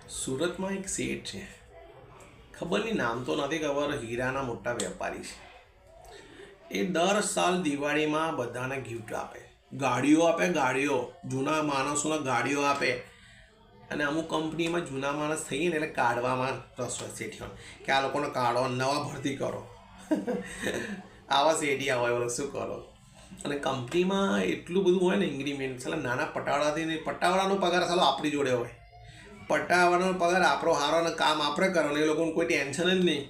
સુરતમાં એક શેઠ છે, ખબર નહીં નામ તો નથી ખબર, હીરાના મોટા વેપારી છે. એ દર સાલ દિવાળીમાં બધાને ગિફ્ટ આપે, ગાડીઓ આપે, ગાડીઓ જૂના માણસોને ગાડીઓ આપે. અને અમુક કંપનીમાં જૂના માણસ થઈએ ને એટલે કાઢવામાં રસ હોય શેઠિયાનો, કે આ લોકોને કાઢો, નવા ભરતી કરો. આવા શેઠિયા હોય, બોલો શું કરો. અને કંપનીમાં એટલું બધું હોય ને ઇન્ક્રીમેન્ટ, સાલા નાના પટાવાળાથી નહીં, પટાવાળાનો પગાર સાલો આપણી જોડે હોય, પટાવાળાનો પગાર આપણો સારો અને કામ આપણે કરો ને એ લોકોને કોઈ ટેન્શન જ નહીં.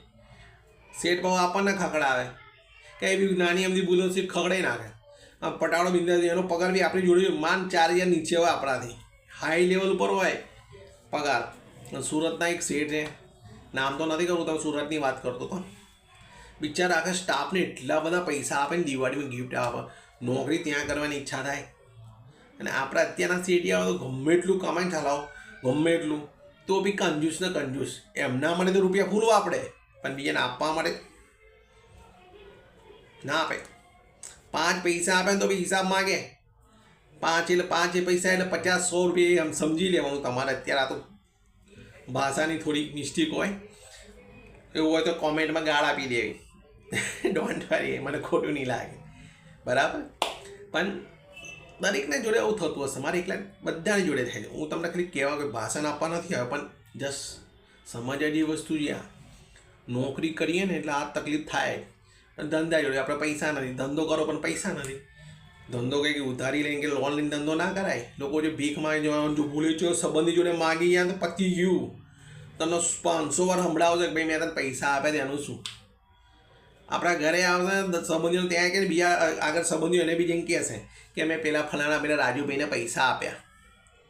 શેઠ ભાવ આપણને ખકડાવે કે એવી નાની અમથી ભૂલો શેઠ ખકડાઈ નાખે. આમ પટાવાળો બિંદાસ એનો પગાર બી આપણી જોડે માન 4,000 નીચે હોય આપણાથી, હાઈ લેવલ ઉપર હોય પગાર. સુરતના એક શેઠ છે, નામ તો નથી કરું, તમે સુરતની વાત કરતો હતો. બિચારા આખા સ્ટાફને એટલા બધા પૈસા આપે ને, દિવાળીમાં ગિફ્ટ આપે, નોકરી ત્યાં કરવાની ઈચ્છા થાય. અને આપણે અત્યારના શેઠિયા તો ગમે એટલું કમાઈને ચલાવો, ગમે એટલું, તો બી કંજૂસ ને કંજૂસ. એમના માટે તો રૂપિયા ફૂલ વાપરે, પણ બીજાને આપવા માટે ના આપે. 5 પૈસા આપે ને તો બી હિસાબ માગે. 5 એટલે 5 પૈસા એટલે 50-100 રૂપિયા, એમ સમજી લેવાનું તમારે. અત્યારે આ તો ભાષાની થોડી મિસ્ટેક હોય, એવું હોય તો કોમેન્ટમાં ગાળ આપી દેવી. ડોન્ટ વરી, મને ખોટું નહીં લાગે, બરાબર. પણ દરેકને જોડે એવું થતું હશે, મારે એકલા બધાની જોડે થાય છે. હું તમને ખાલી કહેવા કોઈ ભાષણ આપવા નથી આવ્યો, પણ જસ્ટ સમજવા જેવી વસ્તુ છે. આ નોકરી કરીએ ને એટલે આ તકલીફ થાય. ધંધા જોડે આપણે પૈસા નથી, ધંધો કરો પણ પૈસા નથી. ધંધો કંઈક ઉધારી લઈને કે લોન લઈને ધંધો ના કરાય. લોકો જે ભીખ માંગી જવાનું, જો ભૂલે છો સંબંધી જોડે માગી ગયા તો પતી ગયું. તમને 500 વાર સંભળાવશે કે ભાઈ મેં તને પૈસા આપ્યા, તેનું શું. આપણા ઘરે આવશે સંબંધીઓ ત્યાં કે બીજા આગળ સંબંધીઓ એને બી જેમ કહેશે કે મેં પેલા ફલાણા પેલા રાજુભાઈને પૈસા આપ્યા.